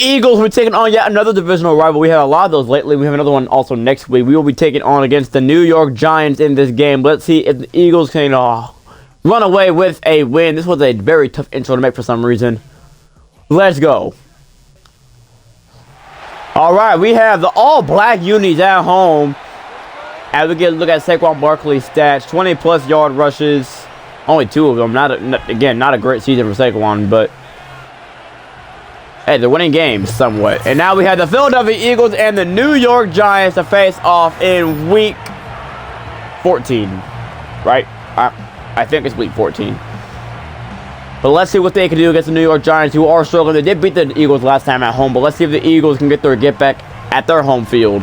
Eagles will be taking on yet another divisional rival. We have a lot of those lately. We have another one also next week. We will be taking on against the New York Giants in this game. Let's see if the Eagles can run away with a win. This was a very tough intro to make for some reason. Let's go. All right, we have the all-black unis at home. As we get a look at Saquon Barkley's stats, 20-plus yard rushes. Only 2 of them. Not a great season for Saquon, but hey, they're winning games somewhat. And now we have the Philadelphia Eagles and the New York Giants to face off in Week 14. Right? I think it's Week 14. But let's see what they can do against the New York Giants, who are struggling. They did beat the Eagles last time at home, but let's see if the Eagles can get back at their home field.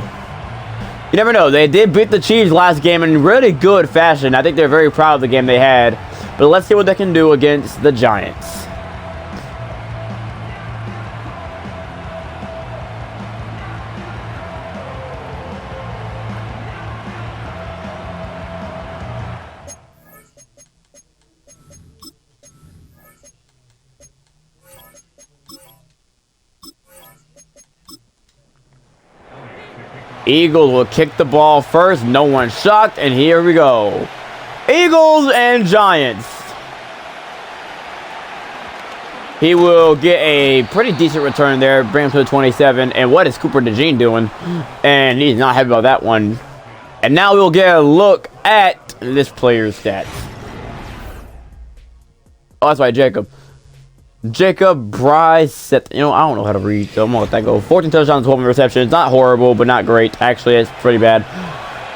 You never know. They did beat the Chiefs last game in really good fashion. I think they're very proud of the game they had. But let's see what they can do against the Giants. Eagles will kick the ball first. No one shocked, and here we go. Eagles and Giants. He will get a pretty decent return there. Bring him to the 27. And what is Cooper DeJean doing? And he's not happy about that one. And now we'll get a look at this player's stats. Oh, that's right, Jacob Bryce. I don't know how to read, so I'm going to let that go. 14 touchdowns, 12 receptions. Not horrible, but not great. Actually, it's pretty bad.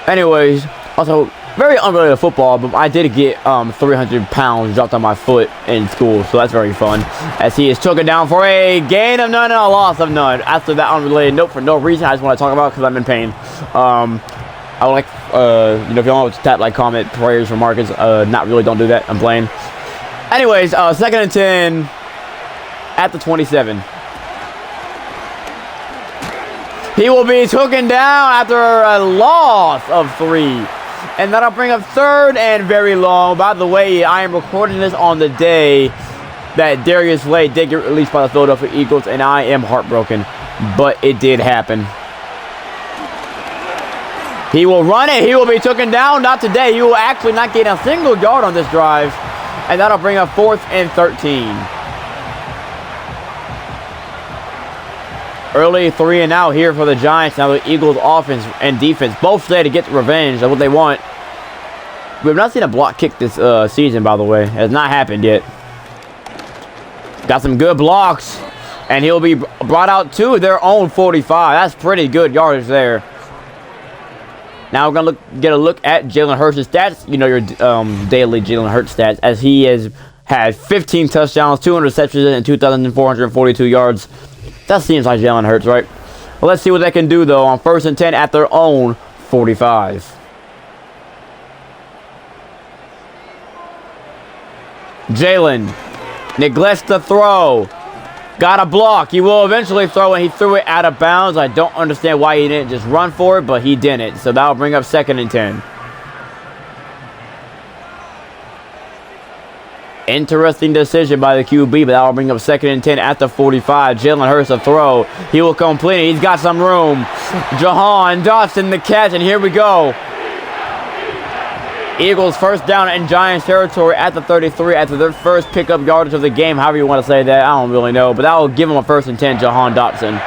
Anyways, also, very unrelated to football, but I did get 300 pounds dropped on my foot in school, so that's very fun. As he is taken down for a gain of none and a loss of none. After that unrelated note, for no reason, I just want to talk about it because I'm in pain. I would like, if you want to tap, like, comment, prayers for Marcus. Not really, don't do that. I'm playing. Anyways, 2nd and 10. At the 27. He will be taken down after a loss of 3. And that'll bring up 3rd and very long. By the way, I am recording this on the day that Darius Slay did get released by the Philadelphia Eagles, and I am heartbroken. But it did happen. He will run it. He will be taken down. Not today. He will actually not gain a single yard on this drive. And that'll bring up 4th and 13. Early 3 and out here for the Giants. Now the Eagles offense and defense both there to get revenge. That's what they want. We have not seen a block kick this season, by the way. It has not happened yet. Got some good blocks. And he'll be brought out to their own 45. That's pretty good yardage there. Now we're going to get a look at Jalen Hurts' stats. You know your daily Jalen Hurts stats. As he has had 15 touchdowns, 200 receptions, and 2,442 yards. That seems like Jalen Hurts, right? Well, let's see what they can do, though, on 1st and 10 at their own 45. Jalen neglects the throw. Got a block. He will eventually throw it. He threw it out of bounds. I don't understand why he didn't just run for it, but he didn't. So that'll bring up 2nd and 10. Interesting decision by the QB, but that will bring up 2nd and 10 at the 45. Jalen Hurts a throw. He will complete it. He's got some room. Jahan Dotson the catch, and here we go. Eagles first down in Giants territory at the 33 after their first pickup yardage of the game. However you want to say that, I don't really know, but that will give him a 1st and 10, Jahan Dotson.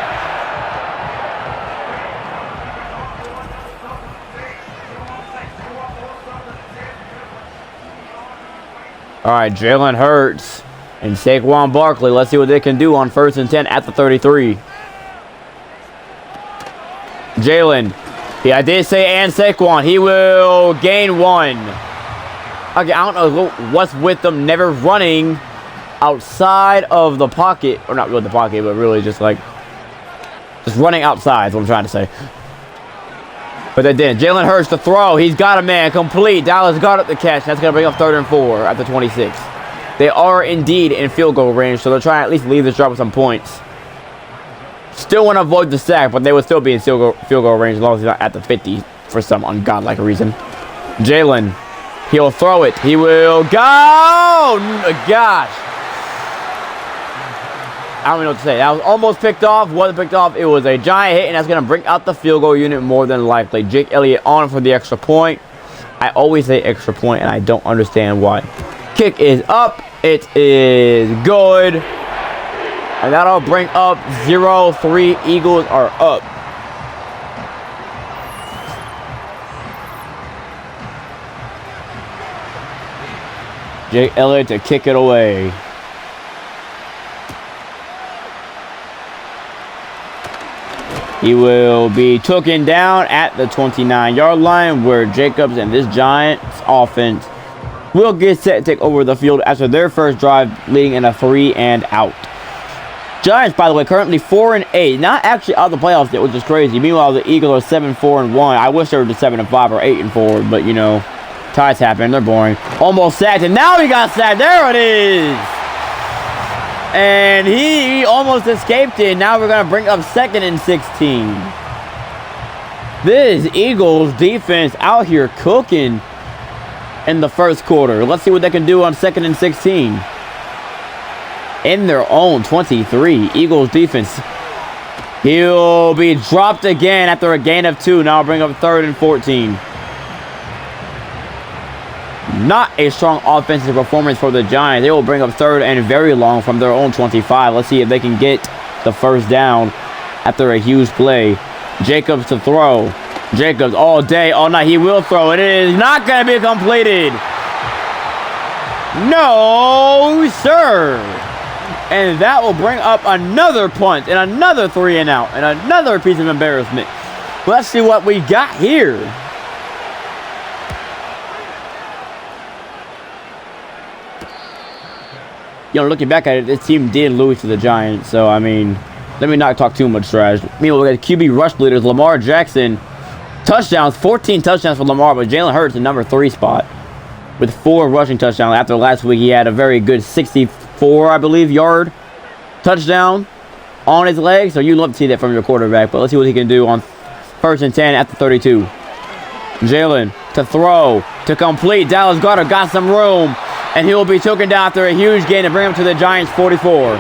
All right, Jalen Hurts and Saquon Barkley. Let's see what they can do on 1st and 10 at the 33. Jalen. I did say and Saquon. He will gain 1. Okay, I don't know what's with them never running outside of the pocket. Or not really the pocket, but really just running outside is what I'm trying to say. But they didn't. Jalen Hurts to throw. He's got a man. Complete. Dallas got up the catch. That's going to bring up 3rd and 4 at the 26. They are indeed in field goal range, so they're trying to at least leave this drive with some points. Still want to avoid the sack, but they would still be in field goal range as long as he's not at the 50 for some ungodlike reason. Jalen. He'll throw it. He will go. Gosh. I don't even know what to say. That was almost picked off. Wasn't picked off. It was a giant hit, and that's going to bring out the field goal unit more than likely. Jake Elliott on for the extra point. I always say extra point, and I don't understand why. Kick is up. It is good. And that'll bring up 0-3. Eagles are up. Jake Elliott to kick it away. He will be taken down at the 29-yard line, where Jacobs and this Giants offense will get set to take over the field after their first drive, leading in a 3-and-out. Giants, by the way, currently 4-8, not actually out of the playoffs yet, which is crazy. Meanwhile, the Eagles are 7-4-1. I wish they were just 7-5 or 8-4, but you know. Ties happen. They're boring. Almost sacked, and now he got sacked. There it is. And he almost escaped it. Now we're going to bring up 2nd and 16. This Eagles defense out here cooking in the first quarter. Let's see what they can do on 2nd and 16. In their own 23. Eagles defense. He'll be dropped again after a gain of 2. Now I'll bring up 3rd and 14. Not a strong offensive performance for the Giants. They will bring up 3rd and very long from their own 25. Let's see if they can get the first down after a huge play. Jacobs to throw. Jacobs all day, all night. He will throw. It is not going to be completed. No, sir. And that will bring up another punt and another 3-and-out and another piece of embarrassment. Let's see what we got here. You know, looking back at it, this team did lose to the Giants. So, I mean, let me not talk too much trash. Meanwhile, we got QB rush leaders. Lamar Jackson, touchdowns, 14 touchdowns for Lamar, but Jalen Hurts in number 3 spot with 4 rushing touchdowns. After last week, he had a very good 64, I believe, yard touchdown on his leg. So you love to see that from your quarterback. But let's see what he can do on 1st and 10 at the 32. Jalen to throw, to complete. Dallas Goedert got some room. And he will be taken down after a huge gain to bring him to the Giants 44.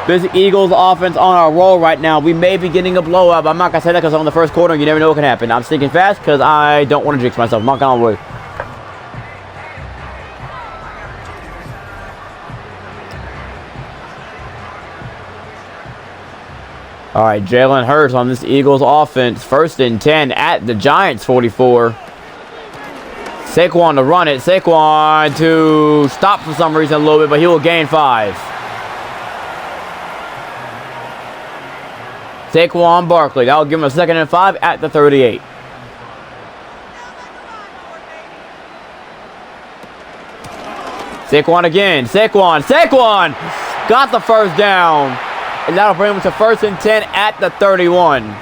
This Eagles offense on our roll right now. We may be getting a blowout, but I'm not going to say that because on the first quarter, you never know what can happen. I'm sticking fast because I don't want to jinx myself. Knock on wood. All right, Jalen Hurts on this Eagles offense. 1st and 10 at the Giants 44. Saquon to run it. Saquon to stop for some reason a little bit, but he will gain 5. Saquon Barkley. That will give him a 2nd and 5 at the 38. Saquon again. Saquon got the first down. And that'll bring him to 1st and 10 at the 31.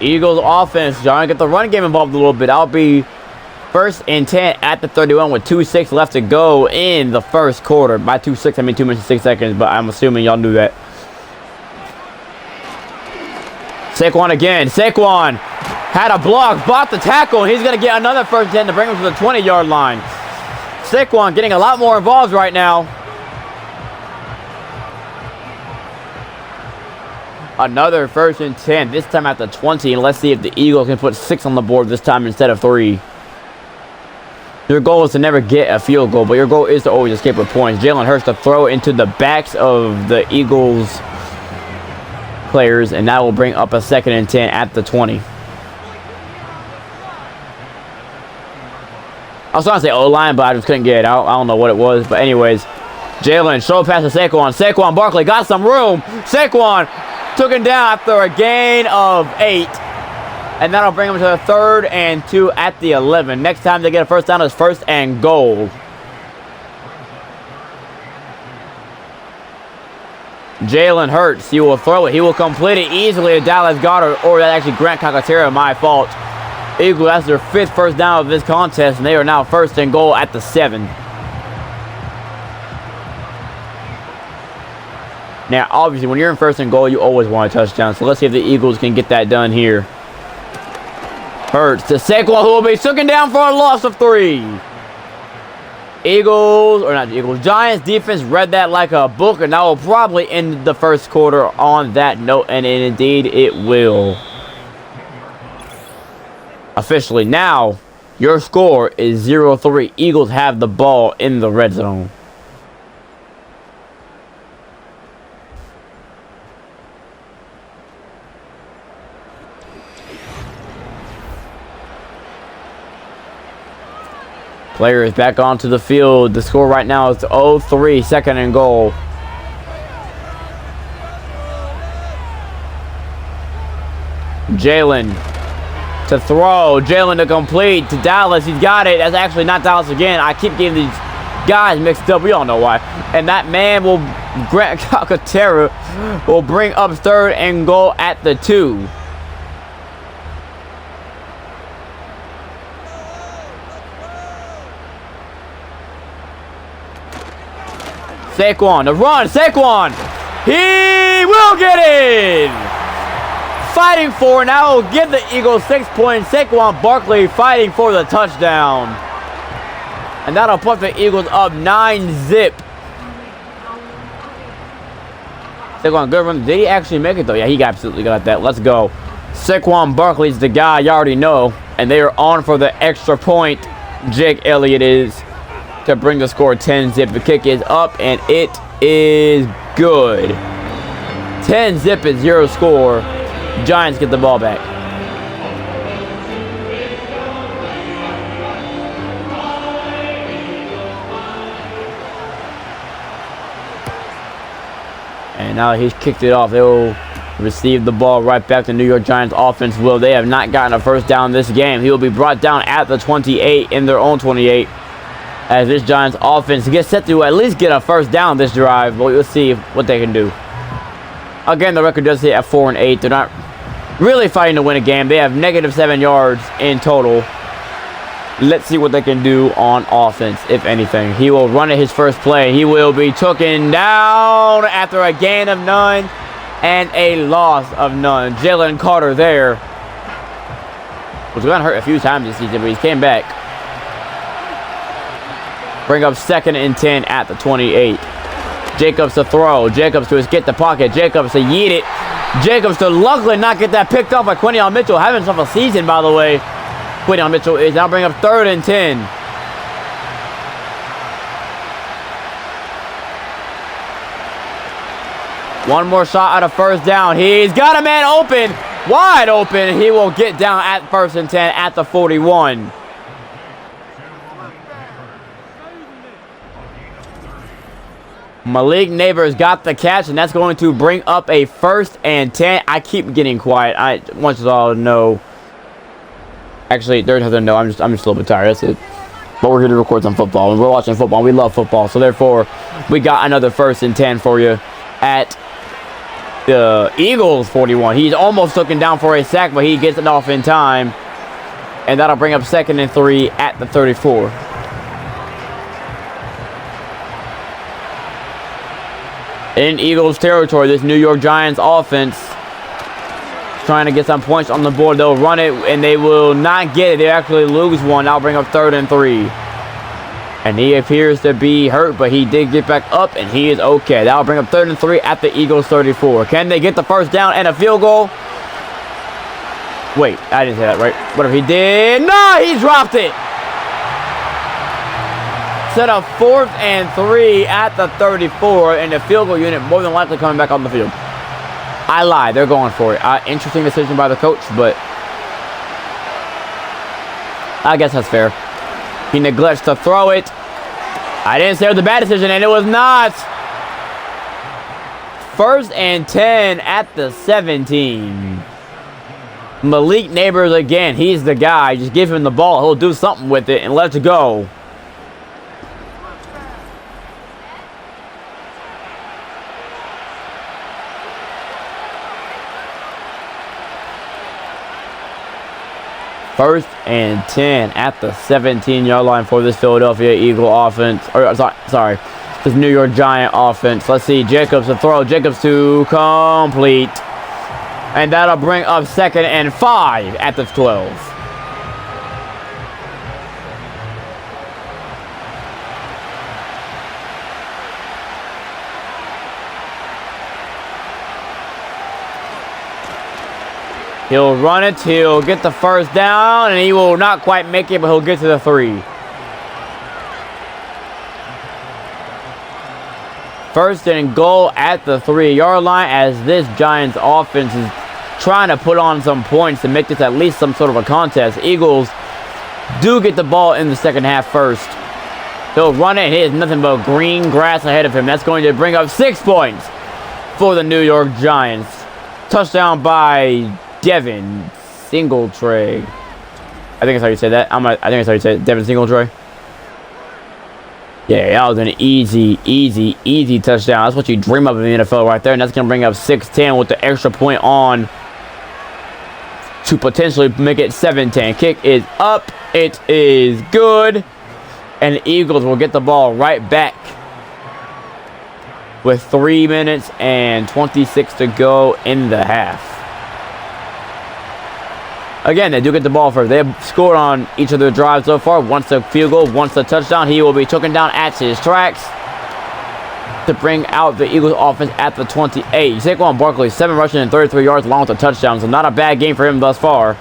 Eagles offense trying to get the run game involved a little bit. I'll be 1st and 10 at the 31 with 2:06 left to go in the first quarter. By 2:06, I mean 2 minutes and 6 seconds, but I'm assuming y'all knew that. Saquon again. Saquon had a block, bought the tackle, and he's going to get another 1st and 10 to bring him to the 20-yard line. Saquon getting a lot more involved right now. Another 1st and 10, this time at the 20, and let's see if the Eagles can put 6 on the board this time instead of 3. Your goal is to never get a field goal, but your goal is to always escape with points. Jalen Hurts to throw into the backs of the Eagles players, and that will bring up a 2nd and 10 at the 20. I was trying to say O-line, but I just couldn't get it. I don't know what it was, but anyways. Jalen, show pass to Saquon. Saquon Barkley got some room. Saquon took him down after a gain of 8. And that'll bring him to the 3rd and 2 at the 11. Next time they get a first down, it's 1st and goal. Jalen Hurts, he will throw it. He will complete it easily to Dallas Goedert, or that actually Grant Calcaterra, my fault. Eagles, that's their 5th first down of this contest, and they are now 1st and goal at the 7. Now, obviously, when you're in 1st and goal, you always want a touchdown. So let's see if the Eagles can get that done here. Hurts to Saquon, who will be taken down for a loss of 3. Eagles, or not the Eagles, Giants defense read that like a book, and that will probably end the first quarter on that note, and indeed it will. Officially now, your score is 0-3. Eagles have the ball in the red zone. Player is back onto the field. The score right now is 0-3, second and goal. Jalen to throw. Jalen to complete to Dallas. He's got it. That's actually not Dallas again. I keep getting these guys mixed up. We all know why. And that man will, Grant Calcaterra, will bring up third and goal at the 2. Saquon, the run, Saquon! He will get in! Fighting for, now will give the Eagles 6 points. Saquon Barkley fighting for the touchdown. And that'll put the Eagles up 9-zip. Saquon, good run. Did he actually make it though? Yeah, he absolutely got that. Let's go. Saquon Barkley's the guy you already know. And they are on for the extra point. Jake Elliott is, to bring the score 10-zip. The kick is up, and it is good. 10-zip is 0 score. Giants get the ball back. And now he's kicked it off. They'll receive the ball right back to New York Giants offense. Will they have not gotten a first down this game? He will be brought down at the 28, in their own 28. As this Giants offense gets set to at least get a first down this drive. But we'll see what they can do. Again, the record does hit at 4-8. They're not really fighting to win a game. They have -7 yards in total. Let's see what they can do on offense, if anything. He will run at his first play. He will be taken down after a gain of none and a loss of none. Jalen Carter there was going to hurt a few times this season, but he came back. Bring up 2nd and 10 at the 28. Jacobs to throw. Jacobs to escape the pocket. Jacobs to yeet it. Jacobs to luckily not get that picked up by Quinyon Mitchell. Having himself a season, by the way. Quinyon Mitchell is now bring up 3rd and 10. One more shot at a first down. He's got a man open. Wide open. He will get down at 1st and 10 at the 41. Malik Neighbors got the catch, and that's going to bring up a 1st and 10. I keep getting quiet. I want you all to know. Actually, there's nothing to know. I'm just a little bit tired. That's it. But we're here to record some football, and we're watching football. We love football, so therefore, we got another 1st and 10 for you at the Eagles 41. He's almost looking down for a sack, but he gets it off in time, and that'll bring up 2nd and 3 at the 34. In Eagles territory, this New York Giants offense is trying to get some points on the board. They'll run it, and they will not get it. They actually lose one. That'll bring up 3rd and 3. And he appears to be hurt, but he did get back up, and he is okay. That'll bring up 3rd and 3 at the Eagles 34. Can they get the first down and a field goal? Wait, I didn't say that right. What if he did? No, he dropped it. Set up 4th and 3 at the 34, and the field goal unit more than likely coming back on the field. I lied. They're going for it. Interesting decision by the coach, but I guess that's fair. He neglects to throw it. I didn't say it was a bad decision, and it was not. 1st and 10 at the 17. Malik Neighbors again. He's the guy. Just give him the ball. He'll do something with it, and let's go. First and 10 at the 17-yard line for this Philadelphia Eagle offense. Or sorry, this New York Giant offense. Let's see, Jacobs to throw. Jacobs to complete. And that'll bring up 2nd and 5 at the 12. He'll run it. He'll get the first down, and he will not quite make it, but he'll get to the 3. First and goal at the 3-yard line as this Giants offense is trying to put on some points to make this at least some sort of a contest. Eagles do get the ball in the second half first. He'll run it, and he has nothing but green grass ahead of him. That's going to bring up 6 points for the New York Giants. Touchdown by Devin Singletary. I think that's how you say that. I think that's how you say it. Devin Singletary. Yeah, that was an easy touchdown. That's what you dream of in the NFL right there. And that's going to bring up 6-10 with the extra point on to potentially make it 7-10. Kick is up. It is good. And the Eagles will get the ball right back with 3 minutes and 26 to go in the half. Again, they do get the ball first. They have scored on each of their drives so far. Once a field goal, once a touchdown, he will be taken down at his tracks to bring out the Eagles offense at the 28. Saquon Barkley, 7 rushing and 33 yards along with a touchdown. So not a bad game for him thus far.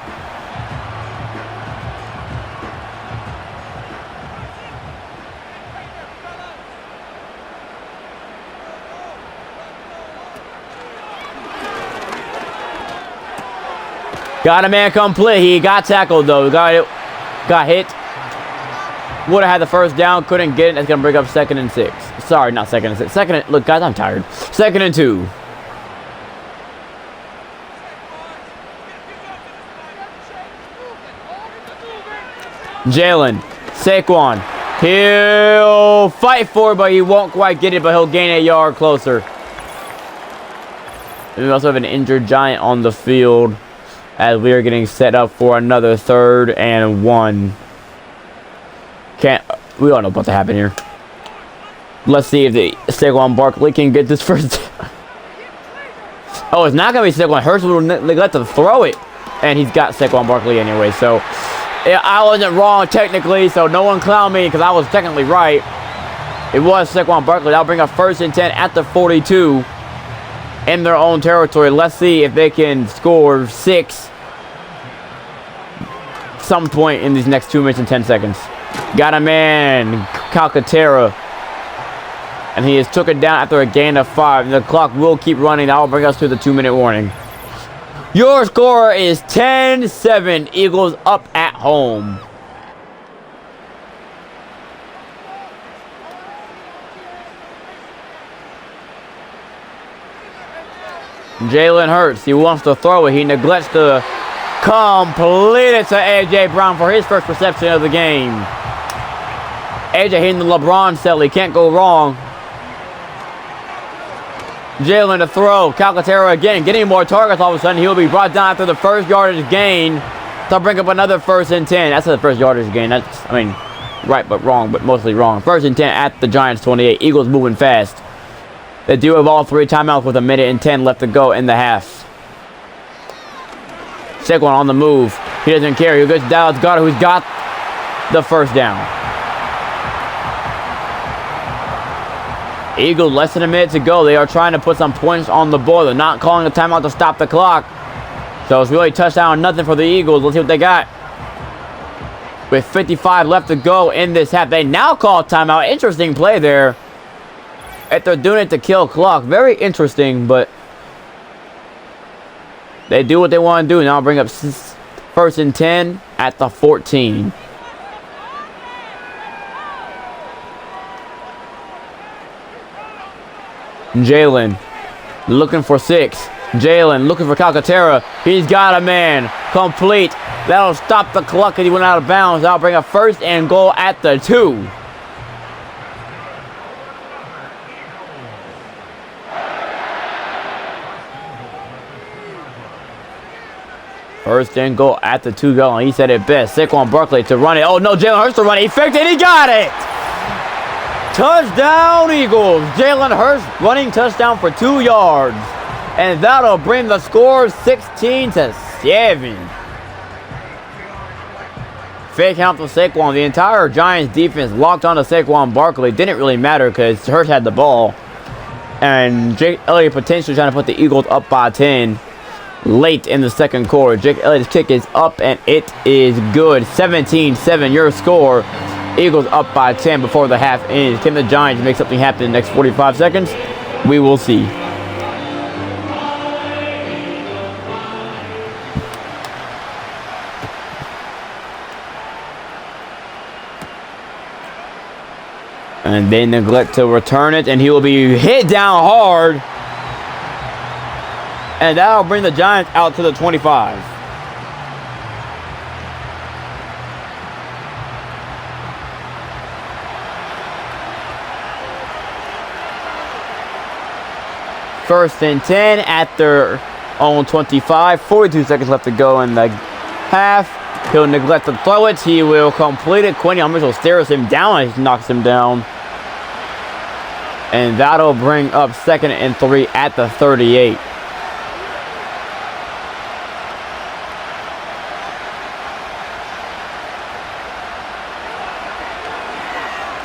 Got a man complete. He got tackled though. Got hit. Would have had the first down. Couldn't get it. That's going to bring up 2nd and 6. Sorry, not 2nd and 6. Look, guys, I'm tired. 2nd and 2. Jalen. Saquon. He'll fight for it, but he won't quite get it, but he'll gain a yard closer. We also have an injured Giant on the field as we are getting set up for another 3rd and 1. We don't know what's to happen here. Let's see if the Saquon Barkley can get this first. Oh, it's not going to be Saquon. Hurts will neglect to throw it. And he's got Saquon Barkley anyway. So, yeah, I wasn't wrong technically. So, no one clown me because I was technically right. It was Saquon Barkley. That'll bring up 1st and 10 at the 42 in their own territory. Let's see if they can score 6 some point in these next 2 minutes and 10 seconds. Got a man, Calcaterra. And he has took it down after a gain of 5. And the clock will keep running. That will bring us to the 2-minute warning. Your score is 10-7. Eagles up at home. Jalen Hurts. He wants to throw it. He neglects to complete it to A.J. Brown for his first reception of the game. A.J. hitting the LeBron celly. Can't go wrong. Jalen to throw. Calcaterra again. Getting more targets all of a sudden. He'll be brought down after the first yardage gain to bring up another 1st and 10. That's the first yardage gain. That's, right but wrong, but mostly wrong. 1st and 10 at the Giants 28. Eagles moving fast. They do have all 3 timeouts with 1 minute and 10 left to go in the half. Saquon on the move. He doesn't care. He goes to Dallas Goedert, who's got the first down. Eagles, less than a minute to go. They are trying to put some points on the board. They're not calling a timeout to stop the clock. So it's really touchdown nothing for the Eagles. Let's see what they got. With 55 left to go in this half. They now call a timeout. Interesting play there. If they're doing it to kill clock. Very interesting, but they do what they want to do. Now bring up 1st and 10 at the 14. Jalen looking for 6. Jalen looking for Calcaterra. He's got a man. Complete. That'll stop the clock and he went out of bounds. That'll bring a 1st and goal at the 2. First and goal at the 2 goal. He said it best. Saquon Barkley to run it. Oh no, Jalen Hurts to run it. He faked it. He got it. Touchdown Eagles. Jalen Hurts running touchdown for 2 yards. And that'll bring the score 16-7. Fake count for Saquon. The entire Giants defense locked onto Saquon Barkley. Didn't really matter because Hurts had the ball. And Jake Elliott potentially trying to put the Eagles up by 10. late in the second quarter. Jake Elliott's kick is up, and it is good. 17-7, your score. Eagles up by 10 before the half ends. Can the Giants make something happen in the next 45 seconds? We will see. And they neglect to return it, and he will be hit down hard. And that'll bring the Giants out to the 25. First and 10 at their own 25. 42 seconds left to go in the half. He'll neglect to throw it. He will complete it. Quinn Ewers will stares him down as he knocks him down. And that'll bring up second and 3 at the 38.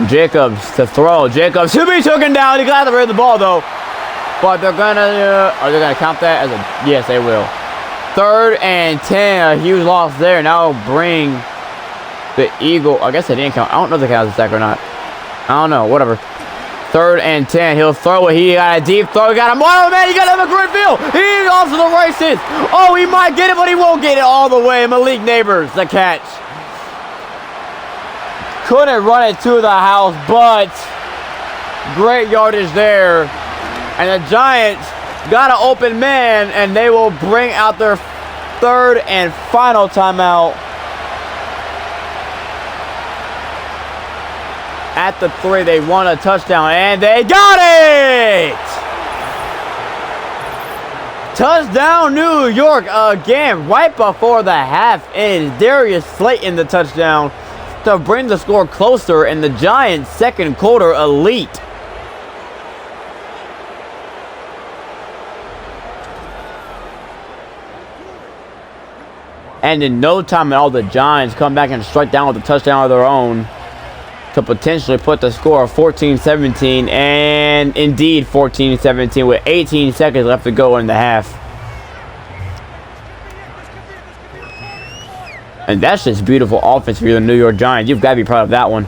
Jacobs to throw. Jacobs should be taken down. He got the rid of the ball though. But they're gonna are they gonna count that as a yes, they will. 3rd and 10, a huge loss there. Now bring the Eagle. I guess they didn't count. I don't know if they count as a sack or not. I don't know. Whatever. 3rd and 10. He'll throw it. He got a deep throw. He got him. Oh man, he got him a great field. He's off to the races. Oh, he might get it, but he won't get it all the way. Malik Neighbors, the catch. Couldn't run it to the house, but great yardage there. And the Giants got an open man, and they will bring out their 3rd and final timeout. At the 3, they won a touchdown, and they got it! Touchdown, New York again, right before the half ends. Darius Slayton the touchdown to bring the score closer, and the Giants' second quarter elite. And in no time at all, the Giants come back and strike down with a touchdown of their own to potentially put the score of 14-17, and indeed 14-17 with 18 seconds left to go in the half. And that's just beautiful offense for you, the New York Giants. You've got to be proud of that one.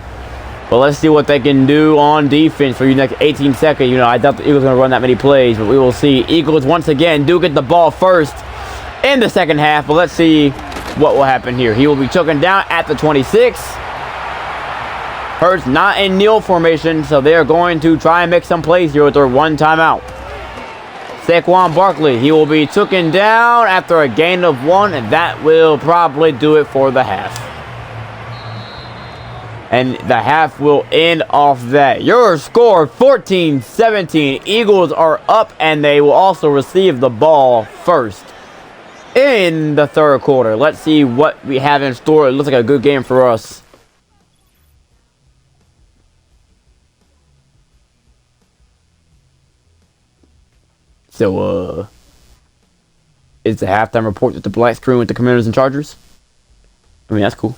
But let's see what they can do on defense for you next 18 seconds. You know, I doubt the Eagles are going to run that many plays, but we will see. Eagles once again do get the ball first in the second half, but let's see what will happen here. He will be taken down at the 26. Hurts not in kneel formation, so they are going to try and make some plays here with their one timeout. Saquon Barkley, he will be taken down after a gain of 1, and that will probably do it for the half. And the half will end off that. Your score, 14-17. Eagles are up, and they will also receive the ball first in the third quarter. Let's see what we have in store. It looks like a good game for us. So, it's the halftime report with the black screen with the Commanders and Chargers. I mean, that's cool.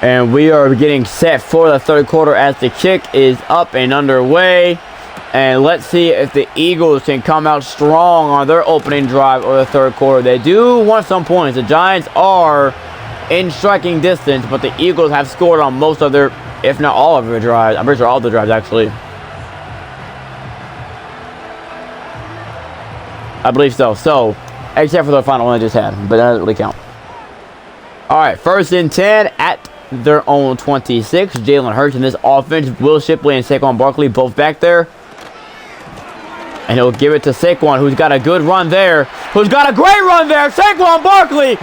And we are getting set for the third quarter as the kick is up and underway. And let's see if the Eagles can come out strong on their opening drive of the third quarter. They do want some points. The Giants are in striking distance, but the Eagles have scored on most of their, if not all of their drives. I'm pretty sure all the drives, actually. I believe so. So, except for the final one I just had, but that doesn't really count. All right, 1st and 10 at their own 26. Jalen Hurts in this offense. Will Shipley and Saquon Barkley both back there. And he'll give it to Saquon, who's got a good run there. Who's got a great run there. Saquon Barkley.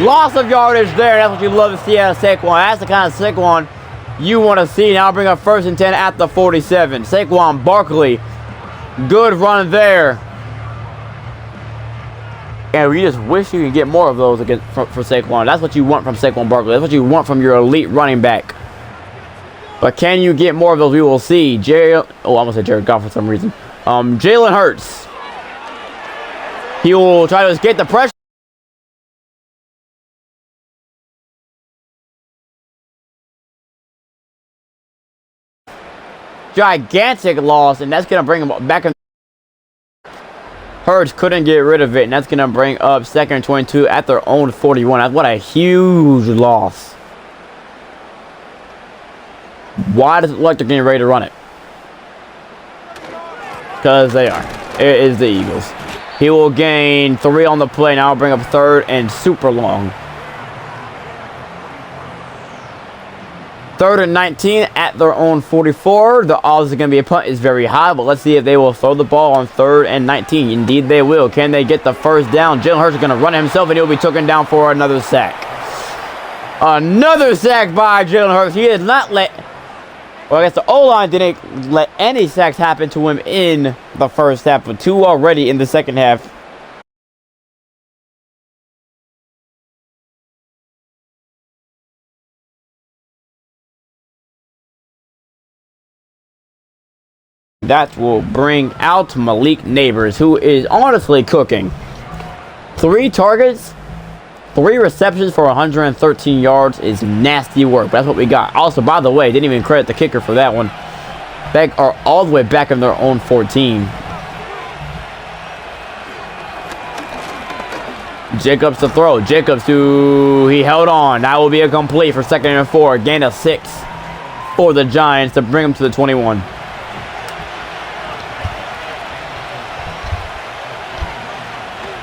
Loss of yardage there. That's what you love to see out of Saquon. That's the kind of Saquon you want to see. Now bring up 1st and 10 at the 47. Saquon Barkley. Good run there. And we just wish you could get more of those against, for Saquon. That's what you want from Saquon Barkley. That's what you want from your elite running back. But can you get more of those? We will see. I almost said Jared Goff for some reason. Jalen Hurts. He will try to escape the pressure. gigantic loss, and that's going to bring him back in. Hurts couldn't get rid of it, and that's going to bring up 2nd and 22 at their own 41. What a huge loss. Why does it look like they're getting ready to run it? Because they are. It is the Eagles. He will gain 3 on the play. Now bring up 3rd and super long. 3rd and 19 at their own 44. The odds are going to be a punt is very high, but let's see if they will throw the ball on 3rd and 19. Indeed, they will. Can they get the first down? Jalen Hurts is going to run himself, and he'll be taken down for another sack. Another sack by Jalen Hurts. He did not let... Well, I guess the O-line didn't let any sacks happen to him in the first half, but 2 already in the second half. That will bring out Malik Neighbors, who is honestly cooking. 3 targets, 3 receptions for 113 yards is nasty work. That's what we got. Also, by the way, didn't even credit the kicker for that one. They are all the way back in their own 14. Jacobs to throw. Jacobs he held on. That will be a complete for 2nd and 4. Gain of 6 for the Giants to bring them to the 21.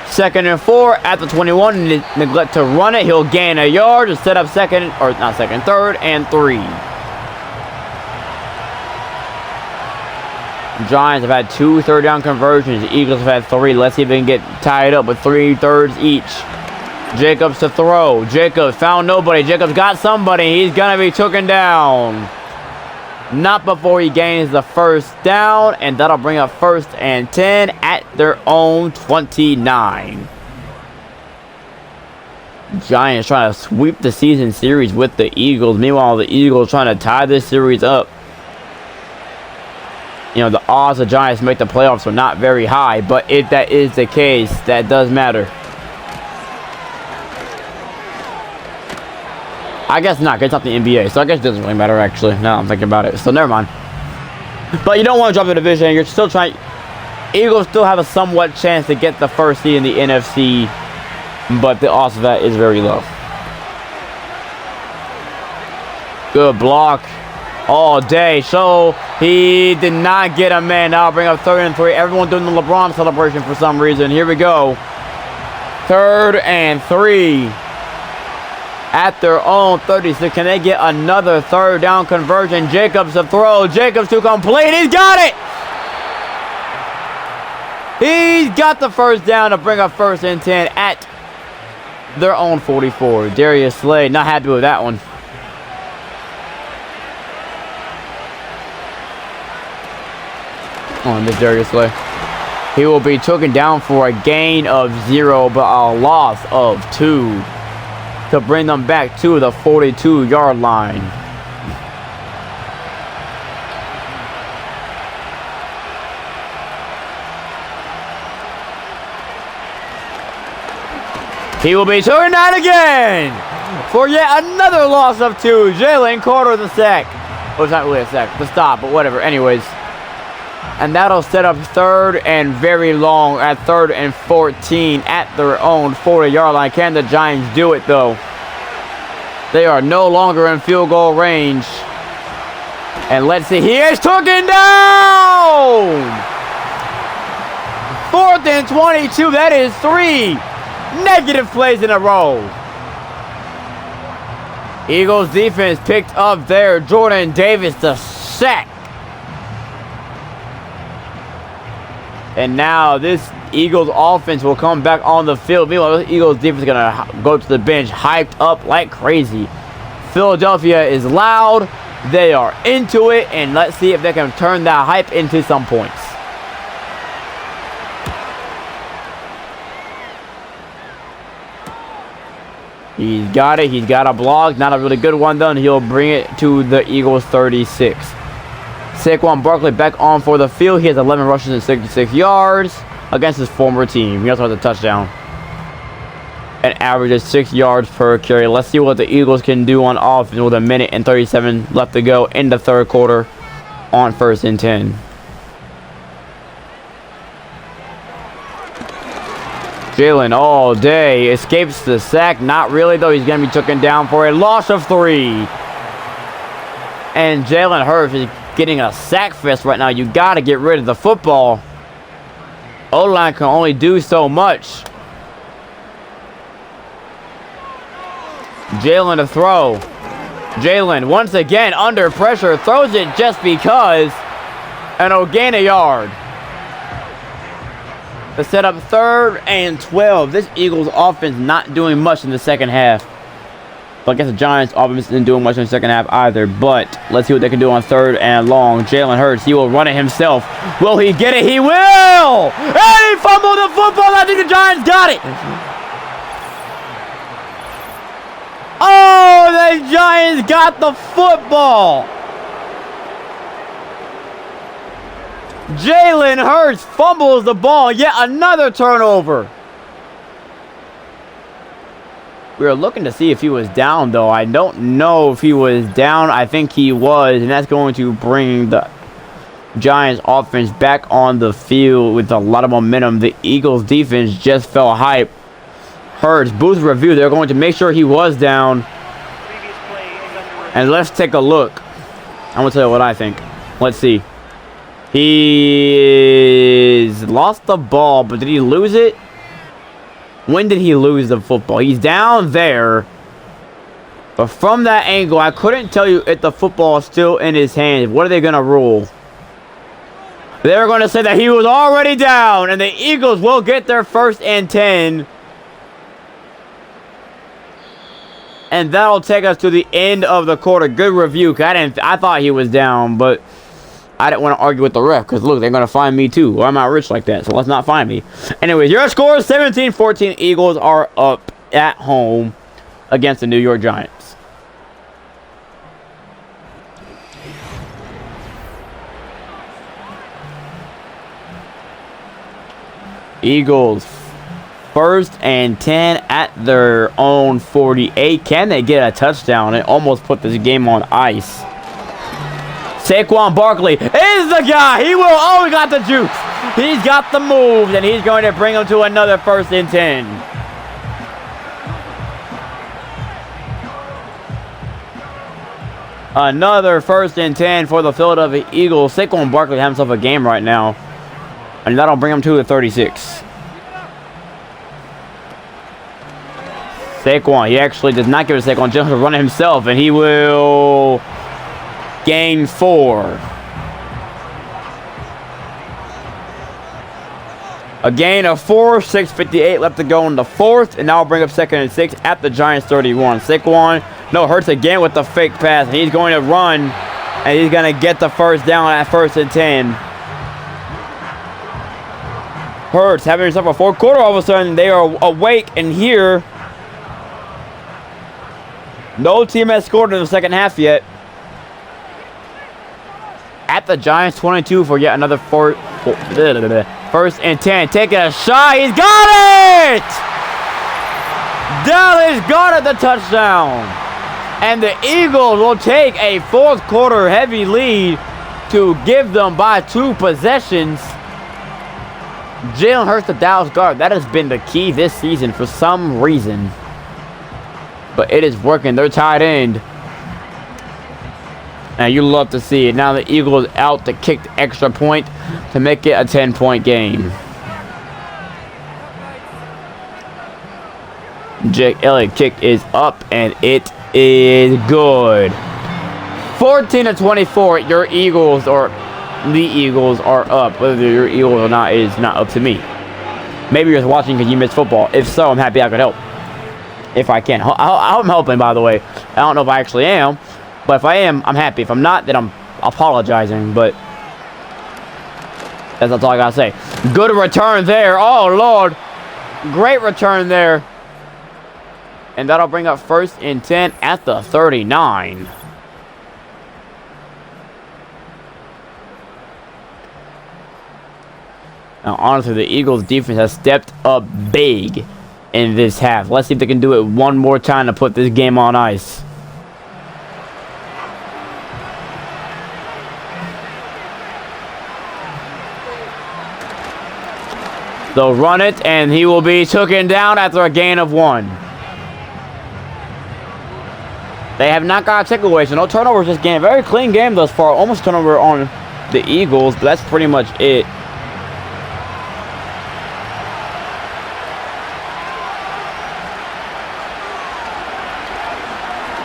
Second and 4 at the 21. Neglect to run it. He'll gain a yard to set up 3rd and 3. Giants have had 2 third down conversions. The Eagles have had 3. Let's see if they can get tied up with 3 thirds each. Jacobs to throw. Jacobs found nobody. Jacobs got somebody. He's going to be taken down. Not before he gains the first down, and that'll bring up 1st and 10 at their own 29. Giants trying to sweep the season series with the Eagles. Meanwhile, the Eagles trying to tie this series up. You know, the odds of Giants make the playoffs are not very high, but if that is the case, that does matter. I guess not, because it's not the NBA, so I guess it doesn't really matter, actually, now I'm thinking about it. So, never mind. But you don't want to drop the division. You're still trying... Eagles still have a somewhat chance to get the first seed in the NFC, but the odds of that is very low. Good block all day. So, he did not get a man. Now, bring up 3rd and 3. Everyone doing the LeBron celebration for some reason. Here we go. 3rd and 3. At their own 36. Can they get another 3rd down conversion? Jacobs to throw. Jacobs to complete. He's got it! He's got the first down to bring up 1st and 10 at their own 44. Darius Slade not happy with that one. Oh, Miss Darius Slade. He will be taken down for a gain of 0, but a loss of 2. To bring them back to the 42-yard line. He will be taken down again for yet another loss of 2. Jalen Carter the sack. Well, it's not really a sack. The stop, but whatever. Anyways. And that'll set up 3rd and very long at 3rd and 14 at their own 40-yard line. Can the Giants do it, though? They are no longer in field goal range. And let's see. He is taken down! 4th and 22. That is 3 negative plays in a row. Eagles defense picked up there. Jordan Davis the sack. And now this Eagles offense will come back on the field. Meanwhile, the Eagles defense is going to go to the bench hyped up like crazy. Philadelphia is loud. They are into it. And let's see if they can turn that hype into some points. He's got it. He's got a block. Not a really good one, though. And he'll bring it to the Eagles 36. Saquon Barkley back on for the field. He has 11 rushes and 66 yards against his former team. He also has a touchdown. And averages 6 yards per carry. Let's see what the Eagles can do on offense with 1 minute and 37 left to go in the 3rd quarter. on 1st and 10. Jalen all day escapes the sack. Not really, though. He's going to be taken down for a loss of 3. And Jalen Hurts is getting a sack fest right now. You got to get rid of the football. O-line can only do so much. Jalen to throw. Jalen once again under pressure. Throws it just because. And he'll gain a yard. To set up 3rd and 12. This Eagles offense not doing much in the second half. But I guess the Giants offense isn't doing much in the second half either. But let's see what they can do on 3rd and long. Jalen Hurts, he will run it himself. Will he get it? He will! And he fumbled the football. I think the Giants got it. Oh, the Giants got the football. Jalen Hurts fumbles the ball. Yet another turnover. We were looking to see if he was down, though. I don't know if he was down. I think he was, and that's going to bring the Giants offense back on the field with a lot of momentum. The Eagles defense just fell hype. Hurts, booth review. They're going to make sure he was down. And let's take a look. I'm going to tell you what I think. Let's see. He's lost the ball, but did he lose it? When did he lose the football? He's down there. But from that angle, I couldn't tell you if the football is still in his hands. What are they going to rule? They're going to say that he was already down, and the Eagles will get their 1st and 10. And that'll take us to the end of the quarter. Good review. I thought he was down, but I didn't want to argue with the ref because, look, they're going to find me too. Well, I'm not rich like that, so let's not find me. Anyways, your score is 17-14. Eagles are up at home against the New York Giants. Eagles 1st and 10 at their own 48. Can they get a touchdown? It almost put this game on ice. Saquon Barkley is the guy. He will. Oh, he got the juice. He's got the moves, and he's going to bring him to another 1st and 10. Another 1st and 10 for the Philadelphia Eagles. Saquon Barkley has himself a game right now, and that'll bring him to the 36. Saquon, he actually does not give it to Saquon. Just run it himself, and he will gain 4. A gain of 4, 6:58 left to go in the 4th, and now we'll bring up 2nd and 6 at the Giants 31. Saquon, Hurts again with the fake pass, and he's going to run, and he's going to get the 1st down at 1st and 10. Hurts having himself a 4th quarter. All of a sudden, they are awake, and here, no team has scored in the second half yet. At the Giants 22 for yet another 1st and 10. Taking a shot. He's got it! Dallas got it, the touchdown. And the Eagles will take a 4th quarter heavy lead to give them by 2 possessions. Jalen Hurts, the Dallas guard. That has been the key this season for some reason. But it is working. They're tight end. And you love to see it. Now the Eagles out to kick the extra point to make it a 10-point game. Jake Elliott kick is up, and it is good. 14-24. Your Eagles, or the Eagles, are up. Whether your Eagles or not is not up to me. Maybe you're just watching because you missed football. If so, I'm happy I could help. If I can. I'm helping, by the way. I don't know if I actually am. But if I am, I'm happy. If I'm not, then I'm apologizing. But that's all I got to say. Good return there. Oh, Lord. Great return there. And that'll bring up 1st and 10 at the 39. Now, honestly, the Eagles' defense has stepped up big in this half. Let's see if they can do it one more time to put this game on ice. They'll run it, and he will be taken down after a gain of 1. They have not got a takeaway, so no turnovers this game. Very clean game thus far. Almost turnover on the Eagles, but that's pretty much it.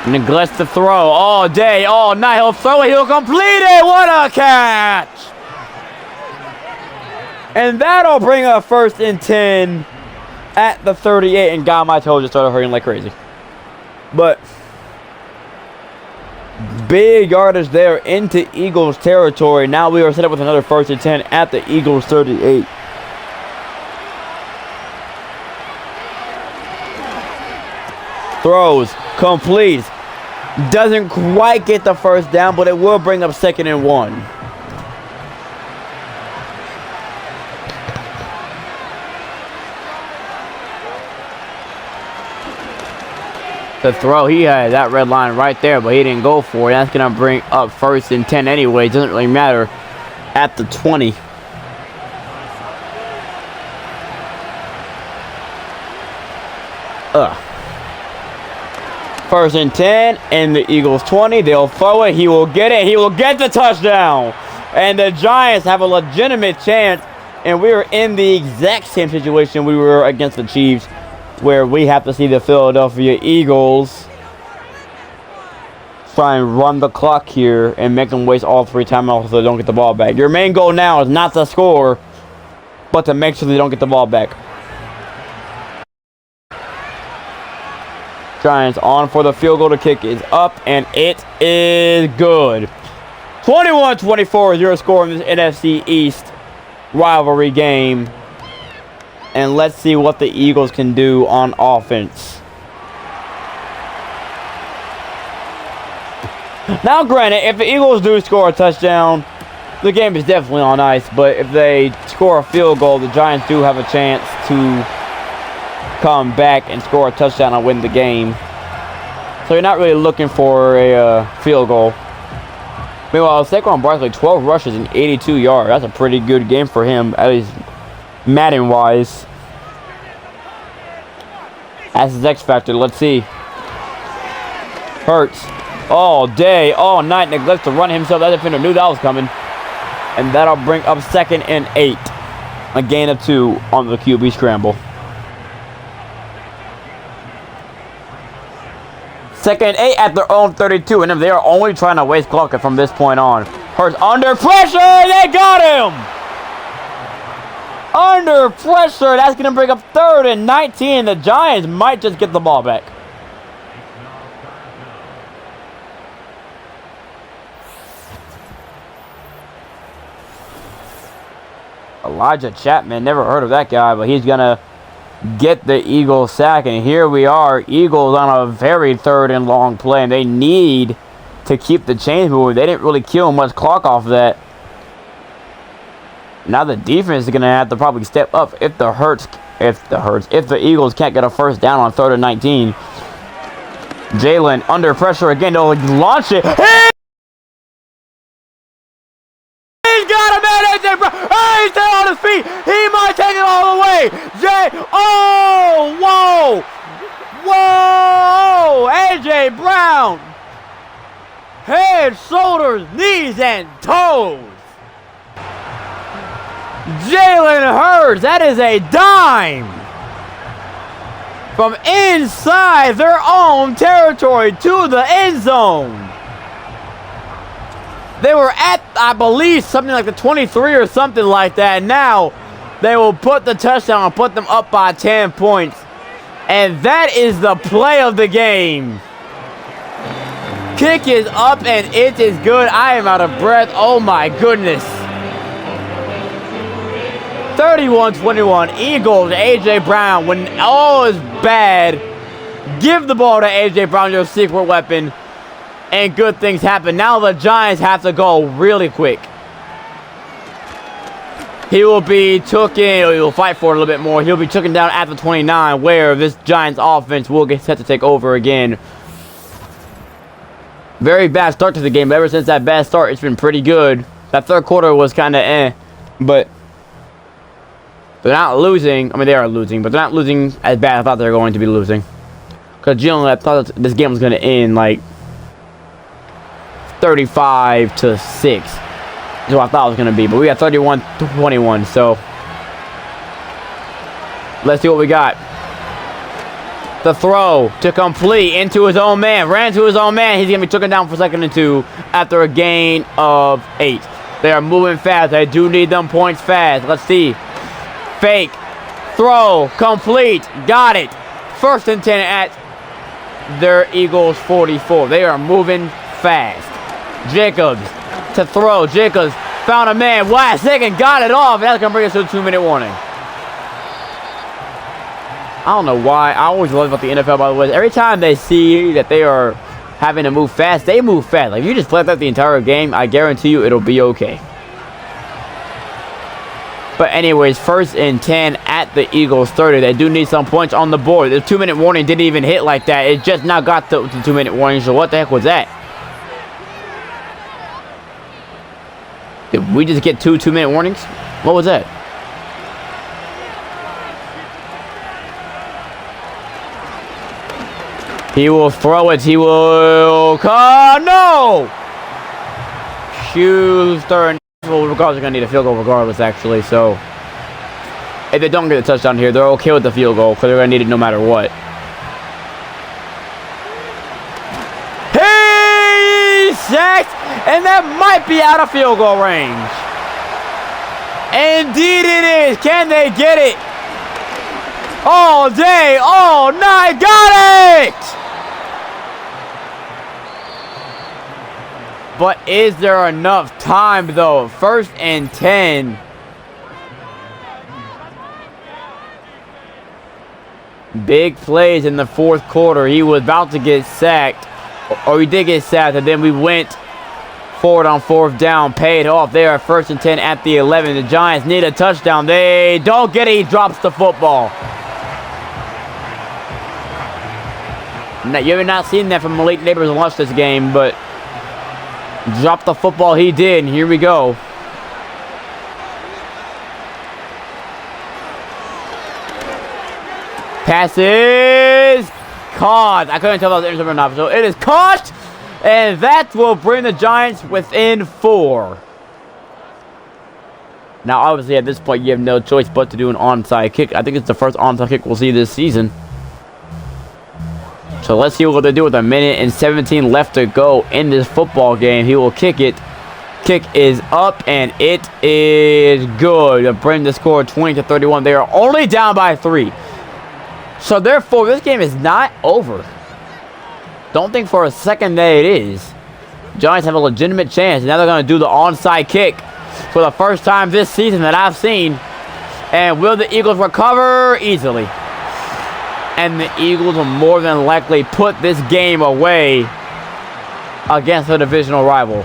Neglects to throw all day, all night. He'll throw it. He'll complete it. What a catch! And that'll bring up 1st and 10 at the 38. And God, my toes just started hurting like crazy. But big yardage there into Eagles territory. Now we are set up with another 1st and 10 at the Eagles 38. Throws, completes. Doesn't quite get the 1st down, but it will bring up 2nd and 1. The throw, he had that red line right there, but he didn't go for it. That's going to bring up 1st and 10 anyway. It doesn't really matter at the 20. First and 10 in the Eagles 20. They'll throw it. He will get it. He will get the touchdown. And the Giants have a legitimate chance. And we are in the exact same situation we were against the Chiefs, where we have to see the Philadelphia Eagles try and run the clock here and make them waste all 3 timeouts so they don't get the ball back. Your main goal now is not to score, but to make sure they don't get the ball back. Giants on for the field goal. The kick is up, and it is good. 21-24 is your score in this NFC East rivalry game. And let's see what the Eagles can do on offense. Now, granted, if the Eagles do score a touchdown, the game is definitely on ice. But if they score a field goal, the Giants do have a chance to come back and score a touchdown and win the game. So you're not really looking for a field goal. Meanwhile, Saquon Barkley, 12 rushes and 82 yards. That's a pretty good game for him, at least Madden-wise. That's his X factor. Let's see. Hurts all day, all night, neglects to run himself. That defender knew that was coming. And that'll bring up 2nd and 8. A gain of 2 on the QB scramble. 2nd and 8 at their own 32. And if they are only trying to waste clock from this point on. Hurts under pressure. They got him. Under pressure. That's going to bring up 3rd and 19. The Giants might just get the ball back. Elijah Chapman, never heard of that guy, but he's going to get the Eagles sack. And here we are, Eagles on a very 3rd and long play. And they need to keep the chains moving. They didn't really kill much clock off that. Now the defense is going to have to probably step up if the Eagles can't get a 1st down on 3rd and 19. Jalen under pressure again. They'll launch it. He's got him at AJ Brown. Hey, he's down on his feet. He might take it all the way. Whoa. AJ Brown. Head, shoulders, knees, and toes. Jalen Hurts, that is a dime from inside their own territory to the end zone. They were at, I believe, something like the 23 or something like that. Now they will put the touchdown and put them up by 10 points. And that is the play of the game. Kick is up and it is good. I am out of breath. Oh my goodness. 31-21, Eagles, A.J. Brown. When all is bad, give the ball to A.J. Brown, your secret weapon, and good things happen. Now the Giants have to go really quick. He will be taken, or he will fight for it a little bit more. He'll be taken down at the 29, where this Giants offense will get set to take over again. Very bad start to the game, but ever since that bad start, it's been pretty good. That 3rd quarter was kind of but They're not losing. I mean, they are losing, but they're not losing as bad as I thought they were going to be losing. Because generally, I thought this game was going to end like 35-6. Is what I thought it was going to be. But we got 31-21. So let's see what we got. The throw to complete into his own man. Ran to his own man. He's going to be taken down for 2nd and 2 after a gain of 8. They are moving fast. They do need them points fast. Let's see. Fake. Throw. Complete. Got it. 1st and 10 at their Eagles 44. They are moving fast. Jacobs to throw. Jacobs found a man. Last second. Got it off. That's going to bring us to a 2-minute warning. I don't know why. I always love about the NFL, by the way. Every time they see that they are having to move fast, they move fast. Like, if you just play that the entire game, I guarantee you it'll be okay. But anyways, 1st and 10 at the Eagles 30. They do need some points on the board. The 2-minute warning didn't even hit like that. It just now got the 2-minute warning. So what the heck was that? Did we just get 2-minute warnings? What was that? He will throw it. He will... No! Schuster. Well, regardless, they're going to need a field goal regardless, actually. So, if they don't get a touchdown here, they're okay with the field goal because they're going to need it no matter what. He's sacked, and that might be out of field goal range. Indeed it is. Can they get it? All day, all night. Got it! But is there enough time, though? 1st and 10. Big plays in the 4th quarter. He was about to get sacked. Or he did get sacked, and then we went forward on 4th down. Paid off. They are 1st and 10 at the 11. The Giants need a touchdown. They don't get it. He drops the football. Now, you have not seen that from elite neighbors who watched this game, but... Drop the football, he did, and here we go. Passes caught. I couldn't tell if that was intercepted or not, so it is caught, and that will bring the Giants within 4. Now, obviously, at this point, you have no choice but to do an onside kick. I think it's the first onside kick we'll see this season. So let's see what they do with 1:17 left to go in this football game. He will kick it. Kick is up, and it is good to bring the score 20-31. They are only down by 3. So therefore, this game is not over. Don't think for a second that it is. Giants have a legitimate chance. Now they're going to do the onside kick for the first time this season that I've seen. And will the Eagles recover? Easily. And the Eagles will more than likely put this game away against a divisional rival.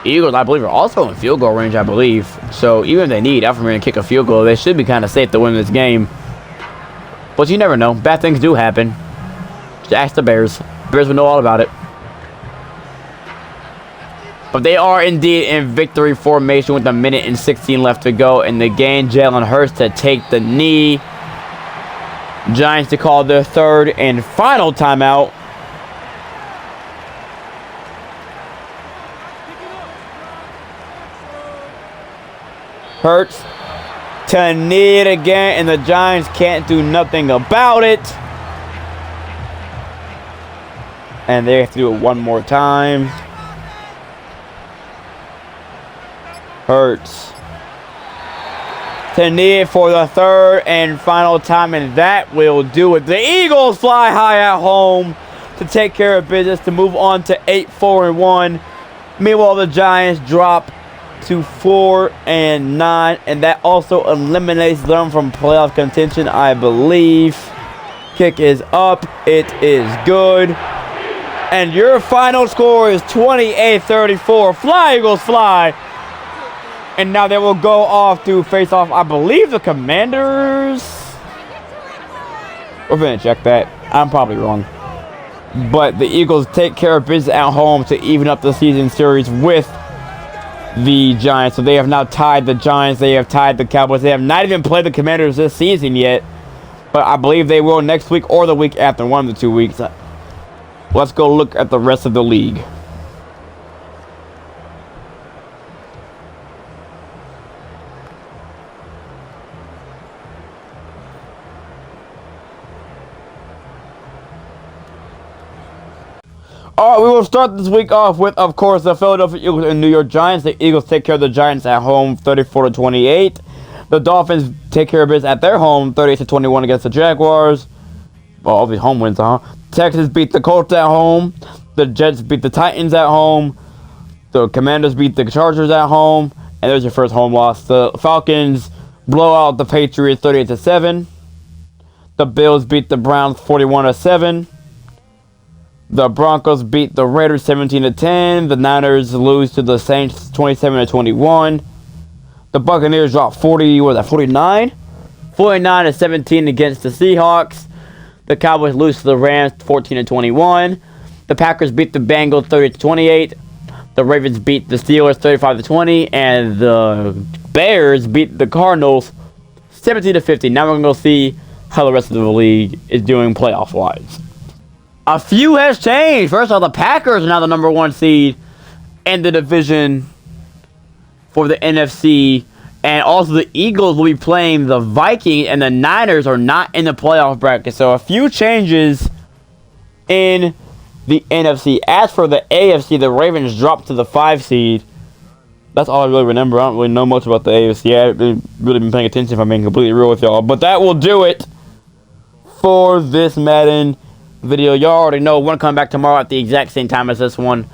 Eagles, I believe, are also in field goal range, I believe. So even if they need Alfred to kick a field goal, they should be kind of safe to win this game. But you never know. Bad things do happen. Just ask the Bears. Bears will know all about it. But they are indeed in victory formation with 1:16 left to go in the game. Jalen Hurts to take the knee. Giants to call their 3rd and final timeout. Hurts to knee it again, and the Giants can't do nothing about it. And they have to do it one more time. Hurts to knee it for the 3rd and final time, and that will do it. The Eagles fly high at home to take care of business to move on to 8-4-1. Meanwhile, the Giants drop to 4-9, and that also eliminates them from playoff contention, I believe. Kick is up. It is good. And your final score is 28-34. Fly, Eagles, fly. And now they will go off to face off, I believe, the Commanders. We're going to check that. I'm probably wrong. But the Eagles take care of business at home to even up the season series with the Giants. So they have now tied the Giants. They have tied the Cowboys. They have not even played the Commanders this season yet. But I believe they will next week or the week after, one of the 2 weeks. Let's go look at the rest of the league. All right, we will start this week off with, of course, the Philadelphia Eagles and New York Giants. The Eagles take care of the Giants at home, 34-28. The Dolphins take care of business at their home, 38-21 against the Jaguars. Well, obviously home wins, huh? Texans beat the Colts at home. The Jets beat the Titans at home. The Commanders beat the Chargers at home. And there's your first home loss. The Falcons blow out the Patriots 38-7. The Bills beat the Browns 41-7. The Broncos beat the Raiders 17-10. The Niners lose to the Saints 27-21. The Buccaneers dropped 49? 49-17 against the Seahawks. The Cowboys lose to the Rams 14-21. The Packers beat the Bengals 30-28. The Ravens beat the Steelers 35-20. And the Bears beat the Cardinals 17-50. Now we're going to go see how the rest of the league is doing playoff-wise. A few has changed. First of all, the Packers are now the number 1 seed in the division for the NFC. And also the Eagles will be playing the Vikings, and the Niners are not in the playoff bracket. So a few changes in the NFC. As for the AFC, the Ravens dropped to the 5 seed. That's all I really remember. I don't really know much about the AFC. I haven't really been paying attention, if I'm being completely real with y'all. But that will do it for this Madden video. Y'all already know we're going to come back tomorrow at the exact same time as this one.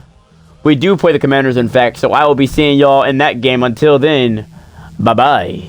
We do play the Commanders, in fact, so I will be seeing y'all in that game. Until then, bye-bye.